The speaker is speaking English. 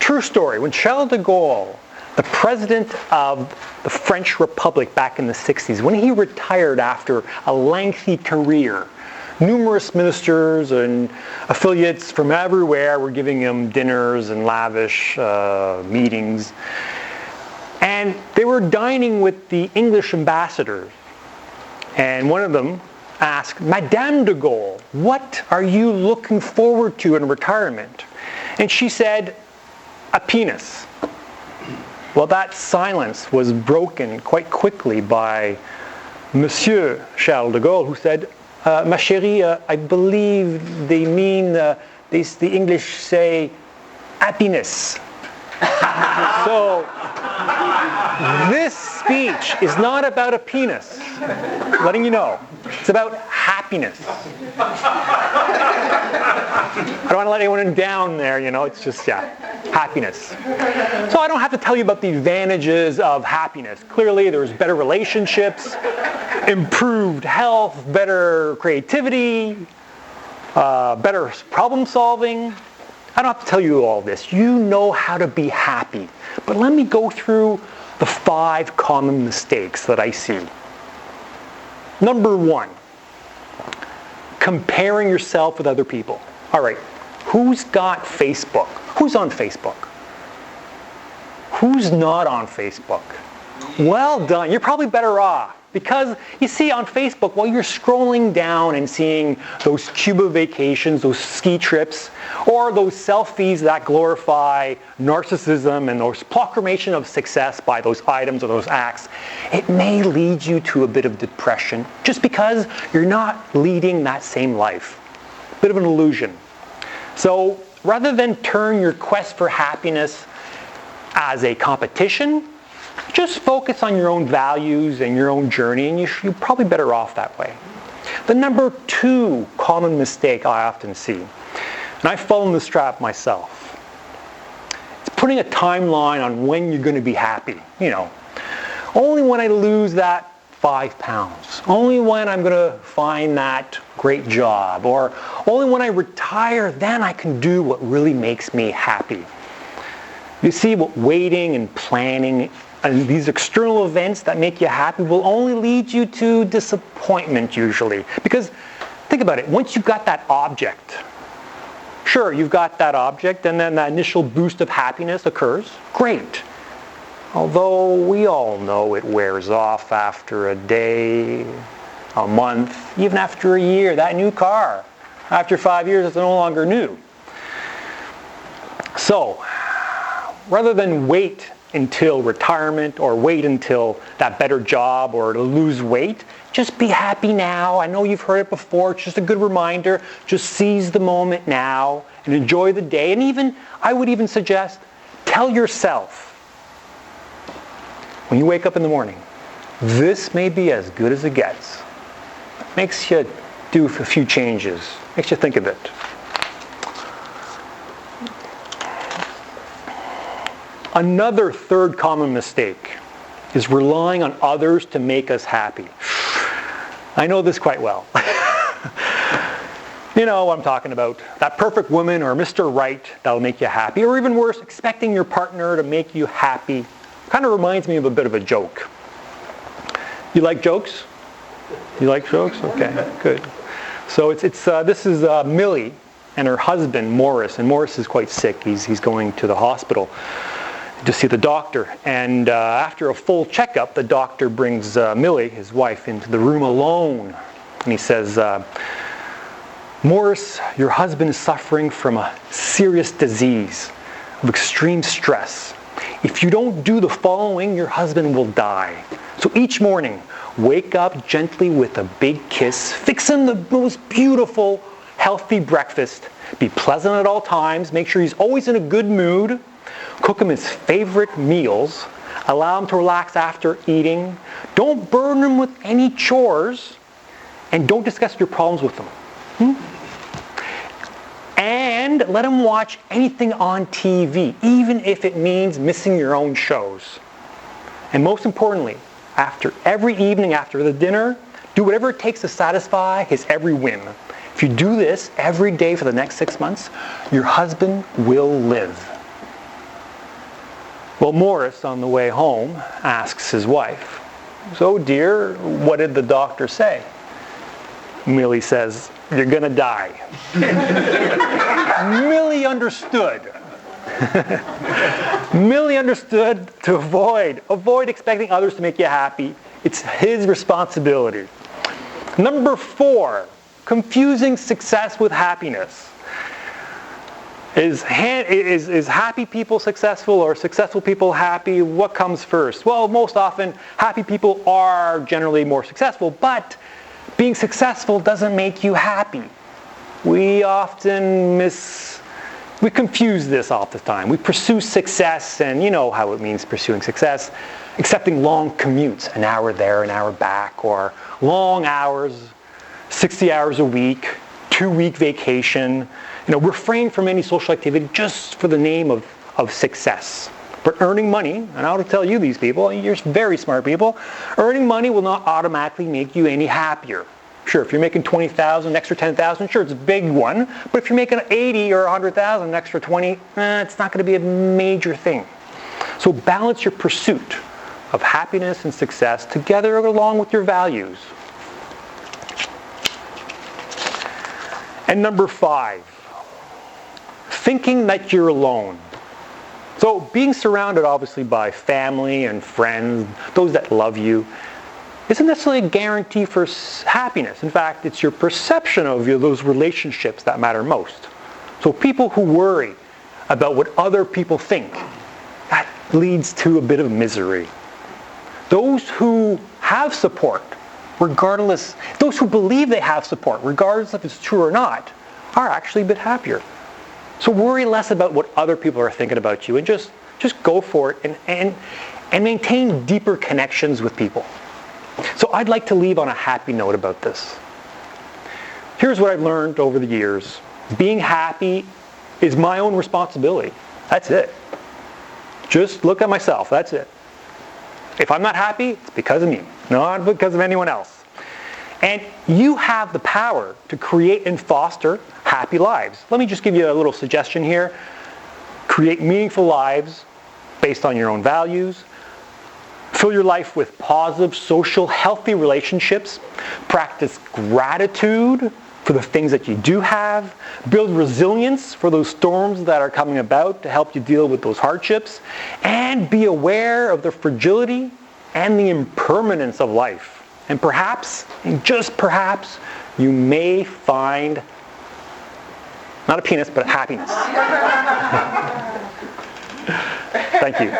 True story. When Charles de Gaulle, the president of the French Republic back in the 60s, when he retired after a lengthy career, numerous ministers and affiliates from everywhere were giving him dinners and lavish meetings. And they were dining with the English ambassadors. And one of them asked, Madame de Gaulle, what are you looking forward to in retirement? And she said, a penis. Well, that silence was broken quite quickly by Monsieur Charles de Gaulle, who said, Ma chérie, I believe they mean, the English say, happiness. So, this speech is not about a penis, letting you know. It's about happiness. I don't want to let anyone down there, it's just, happiness. So I don't have to tell you about the advantages of happiness. Clearly, there's better relationships, improved health, better creativity, better problem solving. I don't have to tell you all this. You know how to be happy. But let me go through the 5 common mistakes that I see. Number 1, comparing yourself with other people. All right, who's got Facebook? Who's on Facebook? Who's not on Facebook? Well done. You're probably better off. Because, you see, on Facebook, while you're scrolling down and seeing those Cuba vacations, those ski trips, or those selfies that glorify narcissism and those proclamation of success by those items or those acts, it may lead you to a bit of depression just because you're not leading that same life. Bit of an illusion. So, rather than turn your quest for happiness as a competition, just focus on your own values and your own journey, and you're probably better off that way. The number 2 common mistake I often see, and I've fallen this trap myself, it's putting a timeline on when you're going to be happy. Only when I lose that 5 pounds. Only when I'm going to find that great job. Or only when I retire, then I can do what really makes me happy. You see, what waiting and planning and these external events that make you happy will only lead you to disappointment usually. Because think about it, once you've got that object, sure, you've got that object and then that initial boost of happiness occurs, great. Although we all know it wears off after a day, a month, even after a year. That new car, after 5 years, it's no longer new. So, rather than wait until retirement or wait until that better job or to lose weight, just be happy now. I know you've heard it before. It's just a good reminder. Just seize the moment now and enjoy the day. And I would even suggest, tell yourself when you wake up in the morning, this may be as good as it gets. Makes you do a few changes. Makes you think of it. Another 3rd common mistake is relying on others to make us happy. I know this quite well. You know what I'm talking about. That perfect woman or Mr. Right that'll make you happy. Or even worse, expecting your partner to make you happy. Kind of reminds me of a bit of a joke. You like jokes? You like jokes? Okay, good. So this is Millie and her husband, Morris. And Morris is quite sick. He's going to the hospital to see the doctor. And after a full checkup, the doctor brings Millie, his wife, into the room alone. And he says, Morris, your husband is suffering from a serious disease of extreme stress. If you don't do the following, your husband will die. So each morning, wake up gently with a big kiss, fix him the most beautiful, healthy breakfast, be pleasant at all times, make sure he's always in a good mood, cook him his favorite meals, allow him to relax after eating, don't burden him with any chores, and don't discuss your problems with him. And let him watch anything on TV, even if it means missing your own shows. And most importantly, after every evening, after the dinner, do whatever it takes to satisfy his every whim. If you do this every day for the next 6 months, your husband will live. Well, Morris, on the way home, asks his wife, "So, dear, what did the doctor say?" Millie says, "You're going to die." Millie understood. Millie understood to avoid expecting others to make you happy. It's his responsibility. Number 4, confusing success with happiness. Is happy people successful or successful people happy? What comes first? Well, most often, happy people are generally more successful, but being successful doesn't make you happy. We confuse this all the time. We pursue success, and you know how it means pursuing success. Accepting long commutes, an hour there, an hour back, or long hours, 60 hours a week, 2-week vacation. Refrain from any social activity just for the name of success. But earning money, and I'll tell you these people, you're very smart people, earning money will not automatically make you any happier. Sure, if you're making $20,000, an extra $10,000, sure, it's a big one. But if you're making $80,000 or $100,000, an extra $20,000, it's not going to be a major thing. So balance your pursuit of happiness and success together along with your values. And number 5, thinking that you're alone. So being surrounded obviously by family and friends, those that love you, isn't necessarily a guarantee for happiness. In fact, it's your perception of those relationships that matter most. So people who worry about what other people think, that leads to a bit of misery. Those who have support, those who believe they have support, regardless if it's true or not, are actually a bit happier. So worry less about what other people are thinking about you and just go for it and maintain deeper connections with people. So I'd like to leave on a happy note about this. Here's what I've learned over the years. Being happy is my own responsibility. That's it. Just look at myself. That's it. If I'm not happy, it's because of me, not because of anyone else. And you have the power to create and foster happy lives. Let me just give you a little suggestion here. Create meaningful lives based on your own values. Fill your life with positive, social, healthy relationships. Practice gratitude for the things that you do have. Build resilience for those storms that are coming about to help you deal with those hardships. And be aware of the fragility and the impermanence of life. And perhaps, and just perhaps, you may find, not a penis, but a happiness. Thank you.